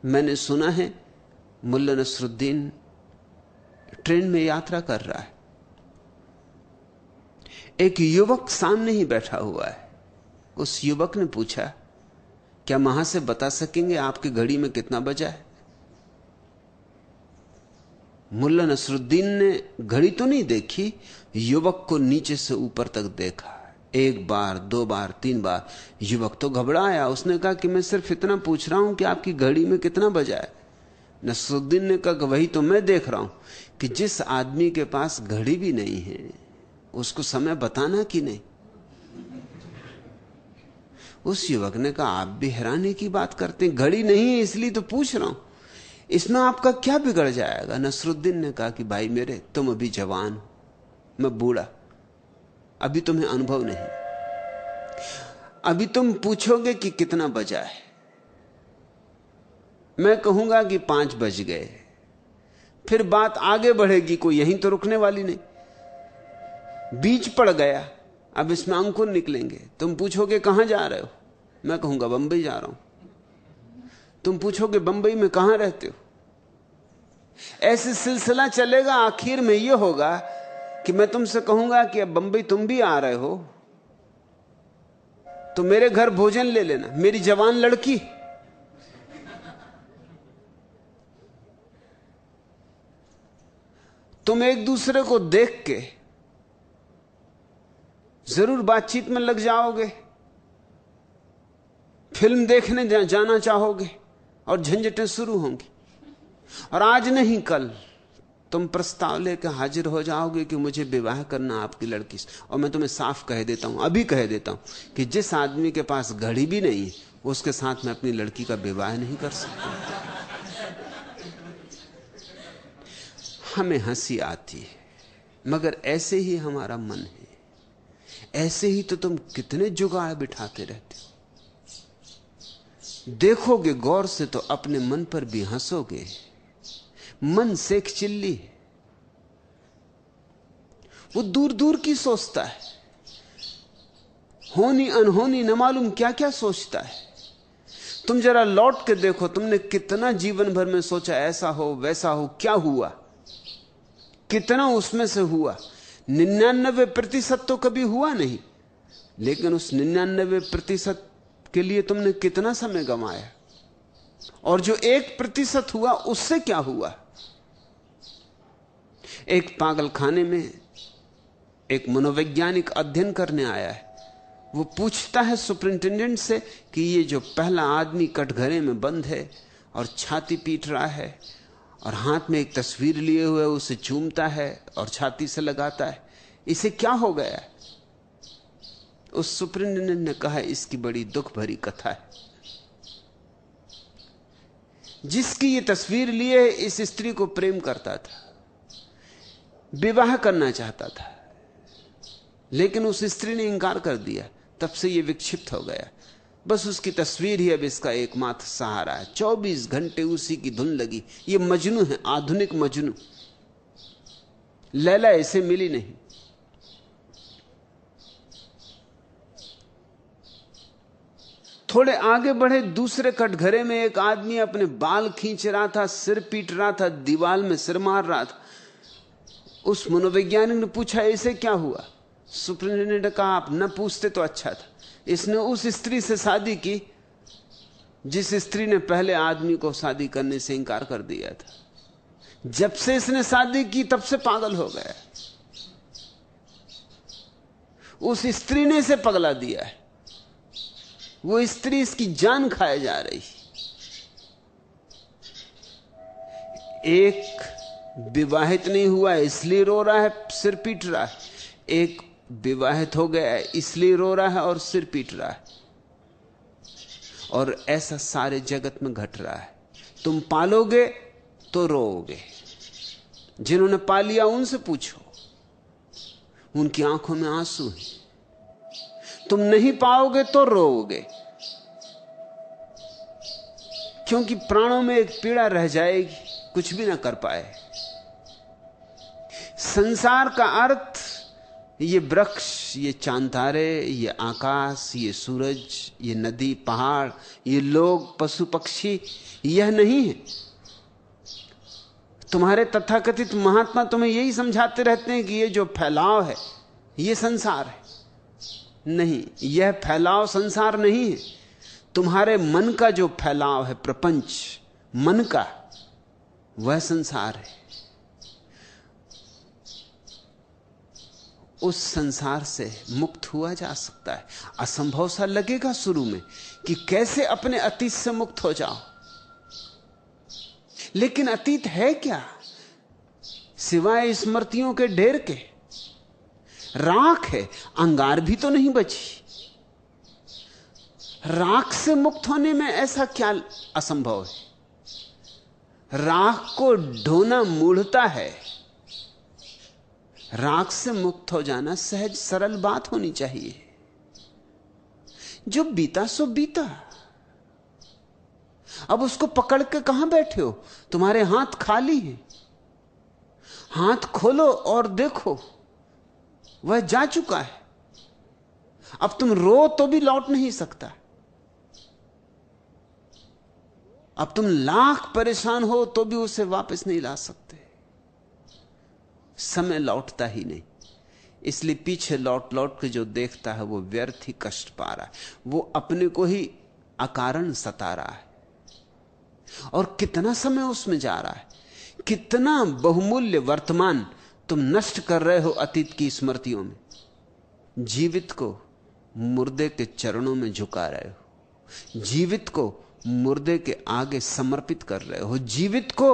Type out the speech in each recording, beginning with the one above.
मैंने सुना है मुल्ला नसरुद्दीन ट्रेन में यात्रा कर रहा है। एक युवक सामने ही बैठा हुआ है। उस युवक ने पूछा, क्या वहां से बता सकेंगे आपकी घड़ी में कितना बजा है? मुल्ला नसरुद्दीन ने घड़ी तो नहीं देखी, युवक को नीचे से ऊपर तक देखा। एक बार, दो बार, तीन बार। युवक तो घबराया। उसने कहा कि मैं सिर्फ इतना पूछ रहा हूं कि आपकी घड़ी में कितना बजा है। नसरुद्दीन ने कहा कि वही तो मैं देख रहा हूं कि जिस आदमी के पास घड़ी भी नहीं है उसको समय बताना कि नहीं। उस युवक ने कहा, आप भी हैरानी की बात करते हैं, घड़ी नहीं है इसलिए तो पूछ रहा हूं, इसमें आपका क्या बिगड़ जाएगा? नसरुद्दीन ने कहा कि भाई मेरे, तुम अभी जवान हो, मैं बूढ़ा, अभी तुम्हें अनुभव नहीं। अभी तुम पूछोगे कि कितना बजा है, मैं कहूंगा कि 5 बज गए, फिर बात आगे बढ़ेगी, कोई यहीं तो रुकने वाली नहीं। बीच पड़ गया, अब इसमें अंकुर निकलेंगे। तुम पूछोगे कहां जा रहे हो, मैं कहूंगा बंबई जा रहा हूं। तुम पूछोगे बंबई में कहां रहते हो। ऐसे सिलसिला चलेगा। आखिर में यह होगा कि मैं तुमसे कहूंगा कि अब बंबई तुम भी आ रहे हो तो मेरे घर भोजन ले लेना, मेरी जवान लड़की। तुम एक दूसरे को देख के जरूर बातचीत में लग जाओगे, फिल्म देखने जाना चाहोगे और झंझटें शुरू होंगी। और आज नहीं कल तुम प्रस्ताव लेकर हाजिर हो जाओगे कि मुझे विवाह करना आपकी लड़की से। और मैं तुम्हें साफ कह देता हूं, अभी कह देता हूं कि जिस आदमी के पास घड़ी भी नहीं है उसके साथ मैं अपनी लड़की का विवाह नहीं कर सकता। हमें हंसी आती है, मगर ऐसे ही हमारा मन है। ऐसे ही तो तुम कितने जुगाड़ बिठाते रहते हो। देखोगे गौर से तो अपने मन पर भी हंसोगे। मन सेक चिल्ली है, वो दूर दूर की सोचता है, होनी अनहोनी न मालूम क्या क्या सोचता है। तुम जरा लौट के देखो, तुमने कितना जीवन भर में सोचा ऐसा हो वैसा हो, क्या हुआ? कितना उसमें से हुआ? 99% तो कभी हुआ नहीं, लेकिन उस 99% के लिए तुमने कितना समय गंवाया? और जो 1% हुआ उससे क्या हुआ? एक पागल खाने में एक मनोवैज्ञानिक अध्ययन करने आया है। वो पूछता है सुपरिंटेंडेंट से कि ये जो पहला आदमी कटघरे में बंद है और छाती पीट रहा है और हाथ में एक तस्वीर लिए हुए उसे चूमता है और छाती से लगाता है, इसे क्या हो गया? उस सुपरिंटेंडेंट ने कहा, इसकी बड़ी दुख भरी कथा है। जिसकी ये तस्वीर लिए इस स्त्री को प्रेम करता था, विवाह करना चाहता था, लेकिन उस स्त्री ने इंकार कर दिया। तब से ये विक्षिप्त हो गया। बस उसकी तस्वीर ही अब इसका एकमात्र सहारा है। 24 घंटे उसी की धुन लगी। ये मजनू है, आधुनिक मजनू। लैला इसे मिली नहीं। थोड़े आगे बढ़े, दूसरे कटघरे में एक आदमी अपने बाल खींच रहा था, सिर पीट रहा था, दीवार में सिर मार रहा था। उस मनोवैज्ञानिक ने पूछा, इसे क्या हुआ? सुपरिंटेंडेंट ने कहा, आप न पूछते तो अच्छा था। इसने उस स्त्री से शादी की जिस स्त्री ने पहले आदमी को शादी करने से इंकार कर दिया था। जब से इसने शादी की तब से पागल हो गया। उस स्त्री ने इसे पगला दिया है। वो स्त्री इसकी जान खाए जा रही। एक विवाहित नहीं हुआ इसलिए रो रहा है, सिर पीट रहा है। एक विवाहित हो गया है इसलिए रो रहा है और सिर पीट रहा है। और ऐसा सारे जगत में घट रहा है। तुम पालोगे तो रोओगे। जिन्होंने पा लिया उनसे पूछो, उनकी आंखों में आंसू हैं। तुम नहीं पाओगे तो रोओगे, क्योंकि प्राणों में एक पीड़ा रह जाएगी, कुछ भी ना कर पाए। संसार का अर्थ ये वृक्ष, ये चांद तारे, ये आकाश, ये सूरज, ये नदी, पहाड़, ये लोग, पशु पक्षी, यह नहीं है। तुम्हारे तथाकथित महात्मा तुम्हें यही समझाते रहते हैं कि ये जो फैलाव है ये संसार है। नहीं, यह फैलाव संसार नहीं है। तुम्हारे मन का जो फैलाव है, प्रपंच मन का, वह संसार है। उस संसार से मुक्त हुआ जा सकता है। असंभव सा लगेगा शुरू में कि कैसे अपने अतीत से मुक्त हो जाओ, लेकिन अतीत है क्या सिवाय स्मृतियों के ढेर के? राख है, अंगार भी तो नहीं बची। राख से मुक्त होने में ऐसा क्या असंभव है? राख को ढोना मूढ़ता है। राख से मुक्त हो जाना सहज सरल बात होनी चाहिए। जो बीता सो बीता, अब उसको पकड़ के कहां बैठे हो? तुम्हारे हाथ खाली हैं। हाथ खोलो और देखो, वह जा चुका है। अब तुम रो तो भी लौट नहीं सकता। अब तुम लाख परेशान हो तो भी उसे वापस नहीं ला सकते। समय लौटता ही नहीं। इसलिए पीछे लौट लौट के जो देखता है वो व्यर्थ ही कष्ट पा रहा है। वो अपने को ही अकारण सता रहा है। और कितना समय उसमें जा रहा है, कितना बहुमूल्य वर्तमान तुम नष्ट कर रहे हो अतीत की स्मृतियों में। जीवित को मुर्दे के चरणों में झुका रहे हो, जीवित को मुर्दे के आगे समर्पित कर रहे हो, जीवित को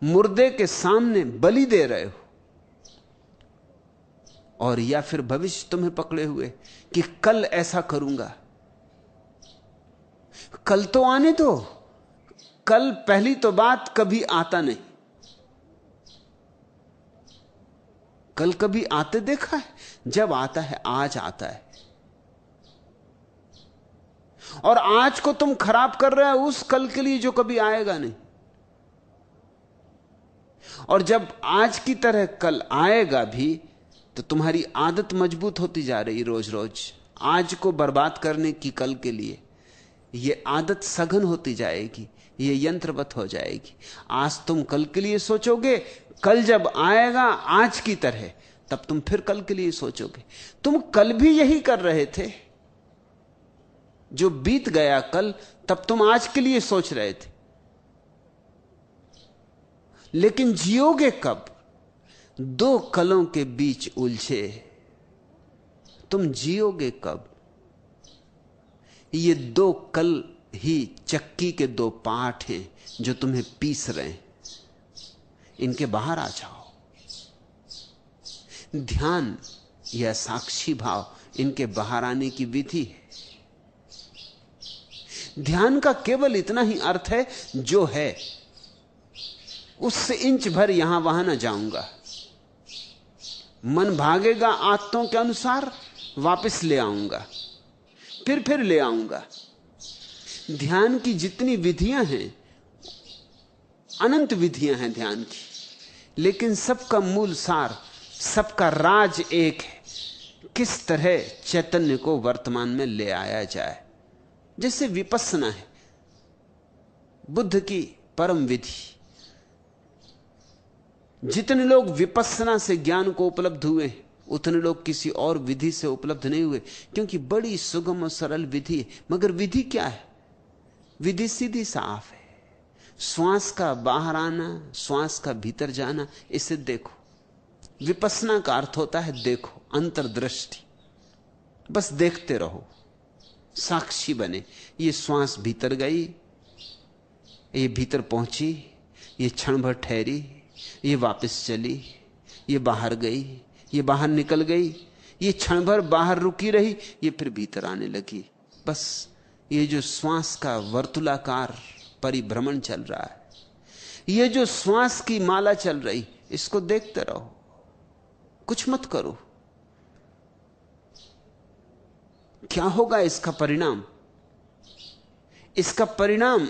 मुर्दे के सामने बलि दे रहे हो। और या फिर भविष्य तुम्हें पकड़े हुए कि कल ऐसा करूंगा। कल तो आने दो। कल पहली तो बात कभी आता नहीं। कल कभी आते देखा है? जब आता है आज आता है। और आज को तुम खराब कर रहे हो उस कल के लिए जो कभी आएगा नहीं। और जब आज की तरह कल आएगा भी तो तुम्हारी आदत मजबूत होती जा रही रोज रोज आज को बर्बाद करने की। कल के लिए यह आदत सघन होती जाएगी, यह यंत्रवत हो जाएगी। आज तुम कल के लिए सोचोगे, कल जब आएगा आज की तरह तब तुम फिर कल के लिए सोचोगे। तुम कल भी यही कर रहे थे। जो बीत गया कल, तब तुम आज के लिए सोच रहे थे। लेकिन जियोगे कब? दो कलों के बीच उलझे तुम जियोगे कब? ये दो कल ही चक्की के दो पार्ट हैं जो तुम्हें पीस रहे हैं। इनके बाहर आ जाओ। ध्यान या साक्षी भाव इनके बाहर आने की विधि है। ध्यान का केवल इतना ही अर्थ है जो है उससे इंच भर यहां वहां ना जाऊंगा। मन भागेगा आदतों के अनुसार, वापस ले आऊंगा, फिर ले आऊंगा। ध्यान की जितनी विधियां हैं, अनंत विधियां हैं ध्यान की, लेकिन सबका मूल सार, सबका राज एक है। किस तरह चैतन्य को वर्तमान में ले आया जाए। जैसे विपस्सना है, बुद्ध की परम विधि। जितने लोग विपस्सना से ज्ञान को उपलब्ध हुए उतने लोग किसी और विधि से उपलब्ध नहीं हुए, क्योंकि बड़ी सुगम और सरल विधि है। मगर विधि क्या है? विधि सीधी साफ है। श्वास का बाहर आना, श्वास का भीतर जाना, इसे देखो। विपस्सना का अर्थ होता है देखो, अंतर्दृष्टि। बस देखते रहो, साक्षी बने। ये श्वास भीतर गई, ये भीतर पहुंची, ये क्षण भर ठहरी, ये वापस चली, ये बाहर गई, ये बाहर निकल गई, ये क्षण भर बाहर रुकी रही, ये फिर भीतर आने लगी। बस ये जो श्वास का वर्तुलाकार परिभ्रमण चल रहा है, ये जो श्वास की माला चल रही, इसको देखते रहो, कुछ मत करो। क्या होगा इसका परिणाम? इसका परिणाम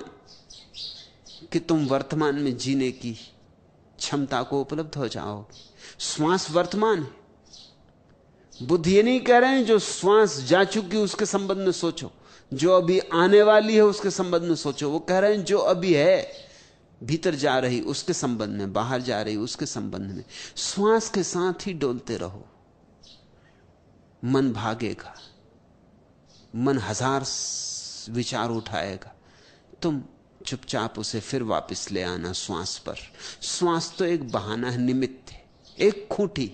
कि तुम वर्तमान में जीने की क्षमता को उपलब्ध हो जाओ। श्वास वर्तमान है, बुद्ध ये नहीं कह रहे हैं जो श्वास जा चुकी उसके संबंध में सोचो, जो अभी आने वाली है उसके संबंध में सोचो। वो कह रहे हैं जो अभी है, भीतर जा रही उसके संबंध में, बाहर जा रही उसके संबंध में। श्वास के साथ ही डोलते रहो। मन भागेगा, मन हजार विचार उठाएगा, तुम चुपचाप उसे फिर वापस ले आना श्वास पर। श्वास तो एक बहाना है, निमित्त है, एक खूंटी।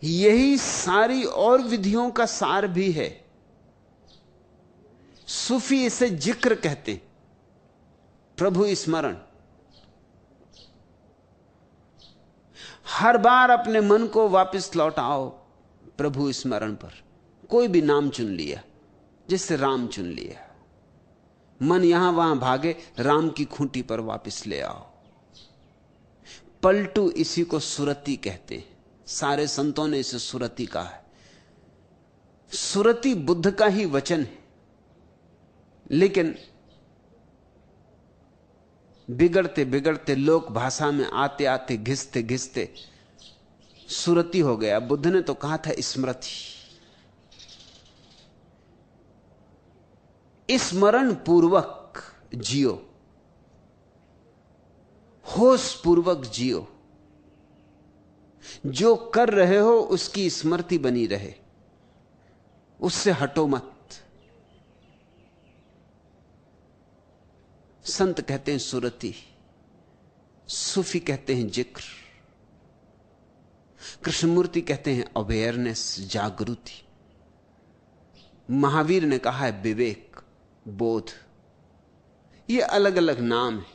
यही सारी और विधियों का सार भी है। सूफी इसे जिक्र कहते, प्रभु स्मरण। हर बार अपने मन को वापस लौटाओ प्रभु स्मरण पर। कोई भी नाम चुन लिया, जैसे राम चुन लिया, मन यहां वहां भागे, राम की खूंटी पर वापस ले आओ। पलटू इसी को सुरति कहते हैं। सारे संतों ने इसे सुरति कहा है। सुरति बुद्ध का ही वचन है, लेकिन बिगड़ते बिगड़ते लोक भाषा में आते आते घिसते घिसते सुरति हो गया। बुद्ध ने तो कहा था स्मृति। स्मरण पूर्वक जियो, होश पूर्वक जियो। जो कर रहे हो उसकी स्मृति बनी रहे, उससे हटो मत। संत कहते हैं सुरति, सूफी कहते हैं जिक्र, कृष्णमूर्ति कहते हैं अवेयरनेस, जागृति। महावीर ने कहा है विवेक, बोध। ये अलग अलग नाम है,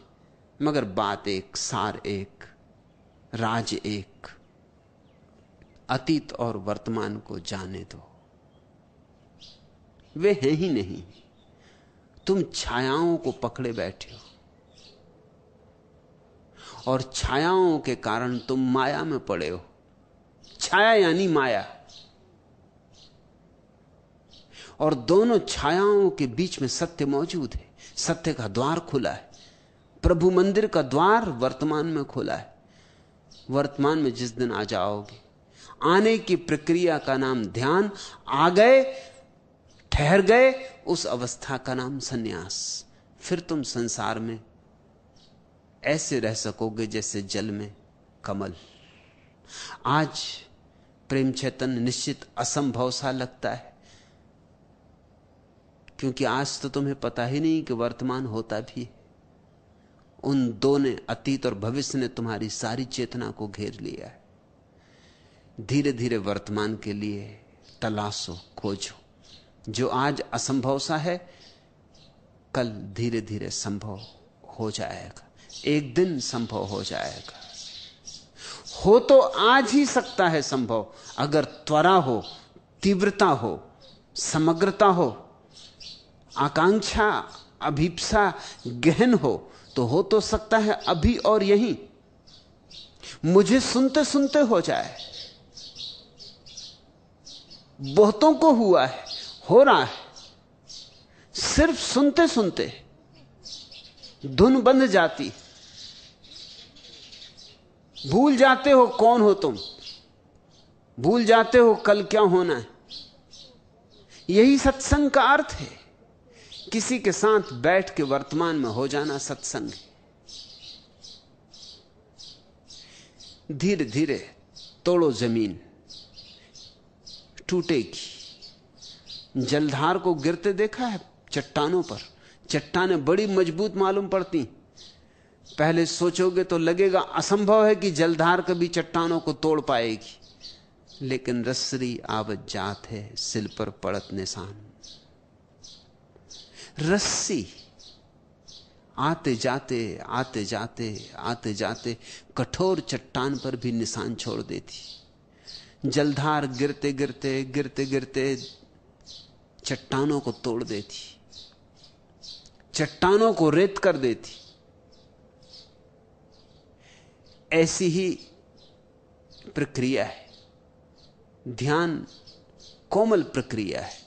मगर बात एक, सार एक, राज एक। अतीत और वर्तमान को जाने दो, वे हैं ही नहीं। तुम छायाओं को पकड़े बैठे हो, और छायाओं के कारण तुम माया में पड़े हो। छाया यानी माया, और दोनों छायाओं के बीच में सत्य मौजूद है। सत्य का द्वार खुला है। प्रभु मंदिर का द्वार वर्तमान में खुला है। वर्तमान में जिस दिन आ जाओगे, आने की प्रक्रिया का नाम ध्यान। आ गए, ठहर गए, उस अवस्था का नाम सन्यास। फिर तुम संसार में ऐसे रह सकोगे जैसे जल में कमल। आज प्रेम चैतन्य निश्चित असंभव सा लगता है, क्योंकि आज तो तुम्हें पता ही नहीं कि वर्तमान होता भी है। उन दो ने, अतीत और भविष्य ने, तुम्हारी सारी चेतना को घेर लिया है। धीरे धीरे वर्तमान के लिए तलाशो, खोजो। जो आज असंभव सा है, कल धीरे धीरे संभव हो जाएगा। एक दिन संभव हो जाएगा। हो तो आज ही सकता है संभव, अगर त्वरा हो, तीव्रता हो, समग्रता हो, आकांक्षा, अभिप्सा गहन हो तो सकता है अभी और यहीं। मुझे सुनते सुनते हो जाए। बहुतों को हुआ है, हो रहा है। सिर्फ सुनते सुनते धुन बंध जाती, भूल जाते हो कौन हो तुम, भूल जाते हो कल क्या होना है। यही सत्संग का अर्थ है। किसी के साथ बैठ के वर्तमान में हो जाना सत्संग है। धीरे धीरे तोड़ो जमीन, टूटेगी। जलधार को गिरते देखा है चट्टानों पर। चट्टानें बड़ी मजबूत मालूम पड़ती, पहले सोचोगे तो लगेगा असंभव है कि जलधार कभी चट्टानों को तोड़ पाएगी, लेकिन रस्सी आवत जात है, सिल पर पड़त निशान। रस्सी आते जाते आते जाते आते जाते कठोर चट्टान पर भी निशान छोड़ देती। जलधार गिरते गिरते गिरते गिरते चट्टानों को तोड़ देती, चट्टानों को रेत कर देती। ऐसी ही प्रक्रिया है। ध्यान कोमल प्रक्रिया है।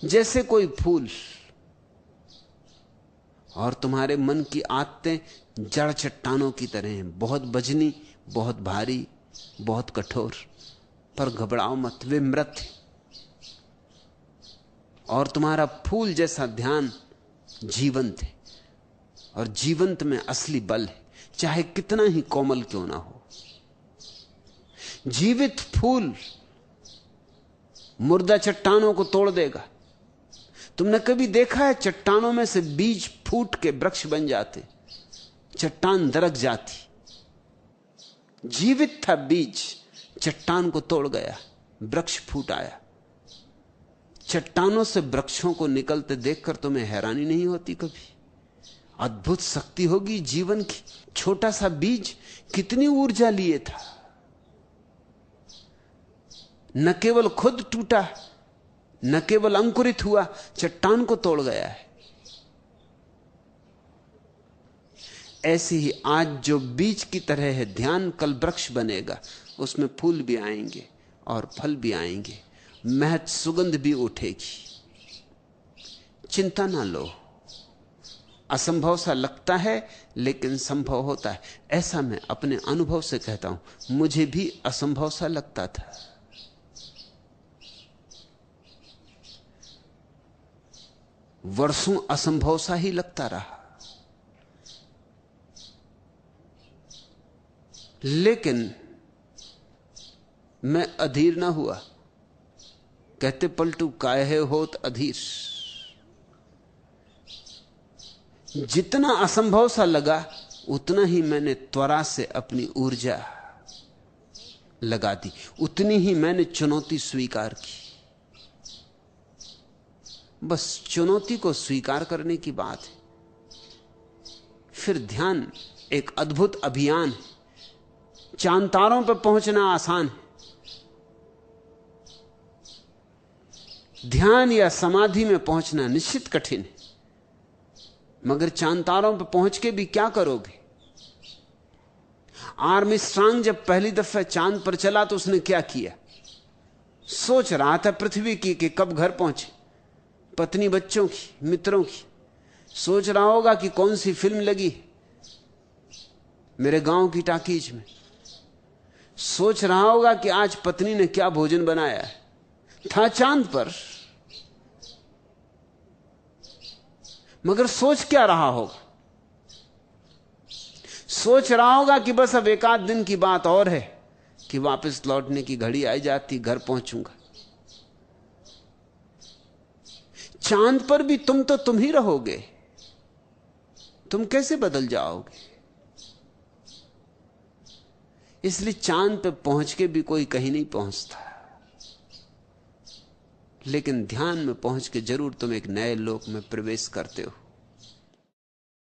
जैसे कोई फूल, और तुम्हारे मन की आदतें जड़ चट्टानों की तरह हैं, बहुत बजनी, बहुत भारी, बहुत कठोर, पर घबराओ मत, वे मृत हैं। और तुम्हारा फूल जैसा ध्यान जीवंत है, और जीवंत में असली बल है, चाहे कितना ही कोमल क्यों ना हो। जीवित फूल मुर्दा चट्टानों को तोड़ देगा। तुमने कभी देखा है चट्टानों में से बीज फूट के वृक्ष बन जाते, चट्टान दरक जाती। जीवित था बीज, चट्टान को तोड़ गया, वृक्ष फूट आया। चट्टानों से वृक्षों को निकलते देखकर तुम्हें हैरानी नहीं होती कभी? अद्भुत शक्ति होगी जीवन की। छोटा सा बीज कितनी ऊर्जा लिए था, न केवल खुद टूटा, न केवल अंकुरित हुआ, चट्टान को तोड़ गया है। ऐसे ही आज जो बीज की तरह है ध्यान, कल वृक्ष बनेगा। उसमें फूल भी आएंगे और फल भी आएंगे, महक सुगंध भी उठेगी। चिंता ना लो। असंभव सा लगता है लेकिन संभव होता है, ऐसा मैं अपने अनुभव से कहता हूं। मुझे भी असंभव सा लगता था, वर्षों असंभव सा ही लगता रहा, लेकिन मैं अधीर ना हुआ। कहते पलटू काहे होत अधीर। जितना असंभव सा लगा उतना ही मैंने त्वरा से अपनी ऊर्जा लगा दी, उतनी ही मैंने चुनौती स्वीकार की। बस चुनौती को स्वीकार करने की बात है। फिर ध्यान एक अद्भुत अभियान है। चांद तारों पर पहुंचना आसान है, ध्यान या समाधि में पहुंचना निश्चित कठिन है। मगर चांद तारों पर पहुंच के भी क्या करोगे? आर्मस्ट्रांग जब पहली दफे चांद पर चला तो उसने क्या किया? सोच रहा था पृथ्वी की कि कब घर पहुंचे, पत्नी बच्चों की, मित्रों की। सोच रहा होगा कि कौन सी फिल्म लगी मेरे गांव की टाकीज में। सोच रहा होगा कि आज पत्नी ने क्या भोजन बनाया है। था चांद पर, मगर सोच क्या रहा होगा? सोच रहा होगा कि बस अब एक आध दिन की बात और है कि वापस लौटने की घड़ी आई जाती, घर पहुंचूंगा। चांद पर भी तुम तो तुम ही रहोगे, तुम कैसे बदल जाओगे? इसलिए चांद पे पहुंच के भी कोई कहीं नहीं पहुंचता, लेकिन ध्यान में पहुंच के जरूर तुम एक नए लोक में प्रवेश करते हो।